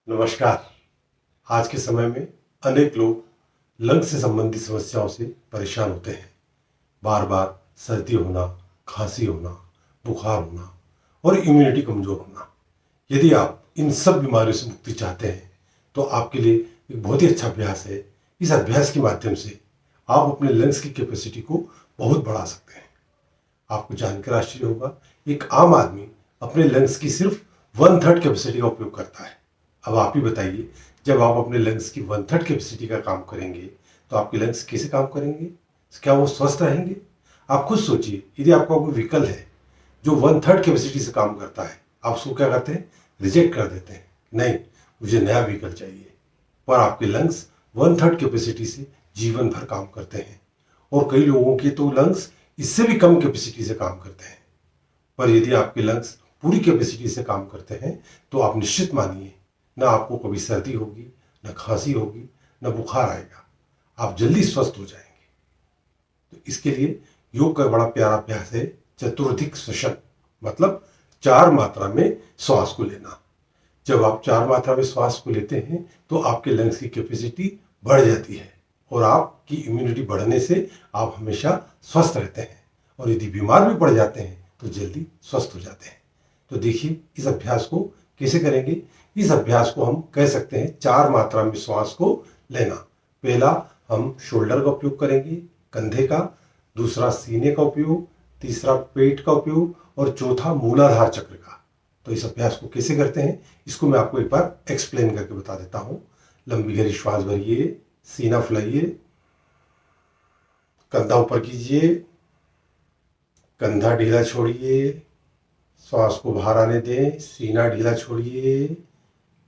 नमस्कार। आज के समय में अनेक लोग लंग्स से संबंधित समस्याओं से परेशान होते हैं। बार बार सर्दी होना, खांसी होना, बुखार होना और इम्यूनिटी कमजोर होना। यदि आप इन सब बीमारियों से मुक्ति चाहते हैं तो आपके लिए एक बहुत ही अच्छा अभ्यास है। इस अभ्यास के माध्यम से आप अपने लंग्स की कैपेसिटी को बहुत बढ़ा सकते हैं। आपको जानकर आश्चर्य होगा, एक आम आदमी अपने लंग्स की सिर्फ 1/3 कैपेसिटी का उपयोग करता है। अब आप ही बताइए, जब आप अपने लंग्स की 1/3 कैपेसिटी का काम करेंगे तो आपके लंग्स कैसे काम करेंगे? क्या वो स्वस्थ रहेंगे? आप खुद सोचिए, यदि आपका कोई व्हीकल है जो 1/3 कैपेसिटी से काम करता है, आप उसको क्या करते हैं? रिजेक्ट कर देते हैं, नहीं मुझे नया व्हीकल चाहिए। पर आपके लंग्स 1/3 कैपेसिटी से जीवन भर काम करते हैं और कई लोगों के तो लंग्स इससे भी कम कैपेसिटी से काम करते हैं। पर यदि आपके लंग्स पूरी कैपेसिटी से काम करते हैं तो आप निश्चित मानिए, ना आपको कभी सर्दी होगी, ना खांसी होगी, ना बुखार आएगा। आप जल्दी स्वस्थ हो जाएंगे। तो इसके लिए योग का बड़ा प्यारा अभ्यास है चतुर्धिक श्वसन, मतलब 4 मात्रा में श्वास को लेना। जब आप 4 मात्रा में श्वास को लेते हैं तो आपके लंग्स की कैपेसिटी बढ़ जाती है और आपकी इम्यूनिटी बढ़ने से आप हमेशा स्वस्थ रहते हैं और यदि बीमार भी पड़ जाते हैं तो जल्दी स्वस्थ हो जाते हैं। तो देखिए, इस अभ्यास को कैसे करेंगे। इस अभ्यास को हम कह सकते हैं 4 मात्रा में श्वास को लेना। पहला हम शोल्डर का उपयोग करेंगे, कंधे का, दूसरा सीने का उपयोग, तीसरा पेट का उपयोग और चौथा मूलाधार चक्र का। तो इस अभ्यास को कैसे करते हैं इसको मैं आपको एक बार एक्सप्लेन करके बता देता हूं। लंबी गहरी श्वास भरिए, सीना फुलाइए, कंधा ऊपर कीजिए, कंधा ढीला छोड़िए, श्वास को बाहर आने दें, सीना ढीला छोड़िए,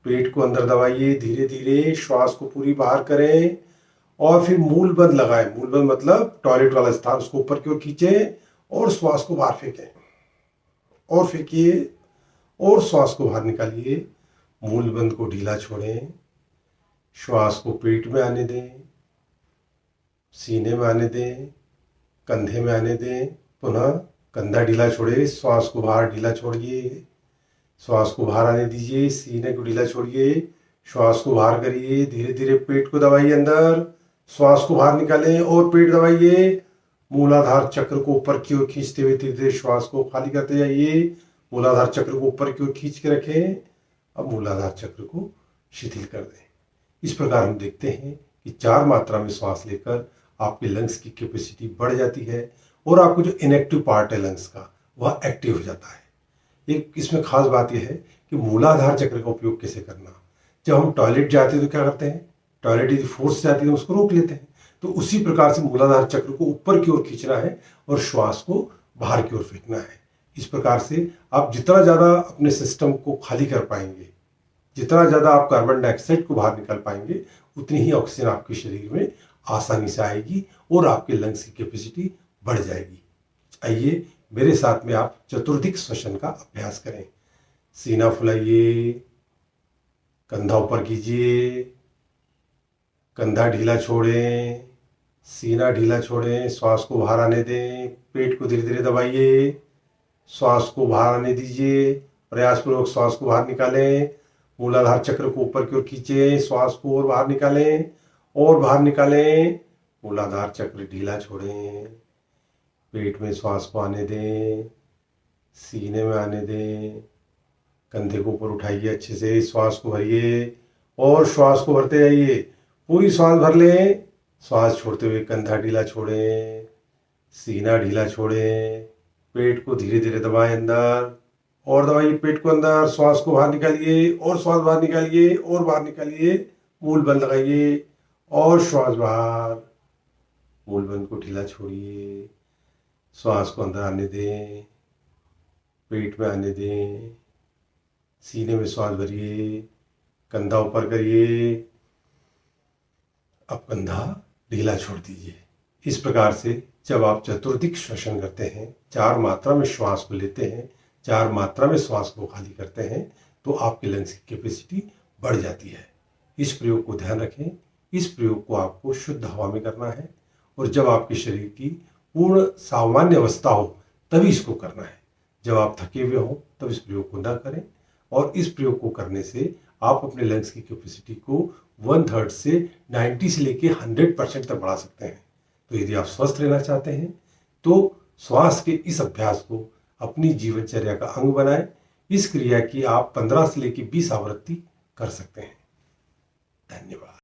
पेट को अंदर दबाइए, धीरे धीरे श्वास को पूरी बाहर करें और फिर मूल बंद लगाएं। मूल बंद मतलब टॉयलेट वाला स्थान, उसको ऊपर की ओर खींचें और श्वास को बाहर फेंकें और फेंकिए और श्वास को बाहर निकालिए। मूल बंद को ढीला छोड़ें, श्वास को पेट में आने दें, सीने में आने दें, कंधे में आने दें। पुनः कंधा ढीला छोड़े, श्वास को बाहर ढीला छोड़िए, श्वास को बाहर आने दीजिए, सीने को ढीला छोड़िए, श्वास को बाहर करिए, धीरे धीरे पेट को दबाइए अंदर, श्वास को बाहर निकालें और पेट दबाइए। मूलाधार चक्र को ऊपर की ओर खींचते हुए धीरे धीरे श्वास को खाली करते जाइए। मूलाधार चक्र को ऊपर की ओर खींच के रखें। अब मूलाधार चक्र को शिथिल कर दें। इस प्रकार हम देखते हैं कि 4 मात्रा में श्वास लेकर आपके लंग्स की कैपेसिटी बढ़ जाती है और आपको जो इनएक्टिव पार्ट है लंग्स का वह एक्टिव हो जाता है। एक इसमें खास बात यह है कि मूलाधार चक्र का उपयोग कैसे करना। जब हम टॉयलेट जाते हैं तो क्या करते हैं? टॉयलेट यदि फोर्स जाती है तो उसको रोक लेते हैं। तो उसी प्रकार से मूलाधार चक्र को ऊपर की ओर खींचना है और श्वास को बाहर की ओर फेंकना है। इस प्रकार से आप जितना ज़्यादा अपने सिस्टम को खाली कर पाएंगे, जितना ज़्यादा आप कार्बन डाइऑक्साइड को बाहर निकाल पाएंगे, उतनी ही ऑक्सीजन आपके शरीर में आसानी से आएगी और आपके लंग्स की कैपेसिटी बढ़ जाएगी। आइए मेरे साथ में आप चतुर्धिक श्वसन का अभ्यास करें। सीना फुलाइए, कंधा ऊपर कीजिए, कंधा ढीला छोड़ें, सीना ढीला छोड़ें, श्वास को बाहर आने दें, पेट को धीरे धीरे दबाइए, श्वास को बाहर आने दीजिए, प्रयासपूर्वक श्वास को बाहर निकालें। मूलाधार चक्र को ऊपर की ओर खींचें, श्वास को और बाहर निकालें और बाहर निकालें। मूलाधार चक्र ढीला छोड़ें, पेट में श्वास को आने दें, सीने में आने दें, कंधे को ऊपर उठाइए, अच्छे से श्वास को भरिए और श्वास को भरते जाइए। पूरी श्वास भर लें। श्वास छोड़ते हुए कंधा ढीला छोड़ें, सीना ढीला छोड़ें, पेट को धीरे धीरे दबाएं अंदर और दबाइए पेट को अंदर। श्वास को बाहर निकालिए और श्वास बाहर निकालिए और बाहर निकालिए। मूल बंद लगाइए और श्वास बाहर। मूल बंद को ढीला छोड़िए, श्वास को अंदर आने दें, पेट में आने दें, सीने में श्वास भरिए, कंधा ऊपर करिए। अब कंधा ढीला छोड़ दीजिए। इस प्रकार से जब आप चतुर्धिक श्वसन करते हैं, 4 मात्रा में श्वास को लेते हैं, 4 मात्रा में श्वास को खाली करते हैं, तो आपके लंग्स की कैपेसिटी बढ़ जाती है। इस प्रयोग को ध्यान रखें। इस प्रयोग को आपको शुद्ध हवा में करना है और जब आपके शरीर की पूर्ण सामान्य अवस्था हो तभी इसको करना है। जब आप थके हुए हो तब इस प्रयोग को ना करें और इस प्रयोग को करने से आप अपने लंग्स की कैपेसिटी को 1/3 से 90 से लेके 100% तक बढ़ा सकते हैं। तो यदि आप स्वस्थ रहना चाहते हैं तो श्वास के इस अभ्यास को अपनी जीवनचर्या का अंग बनाएं। इस क्रिया की आप 15 से लेके 20 आवृत्ति कर सकते हैं। धन्यवाद।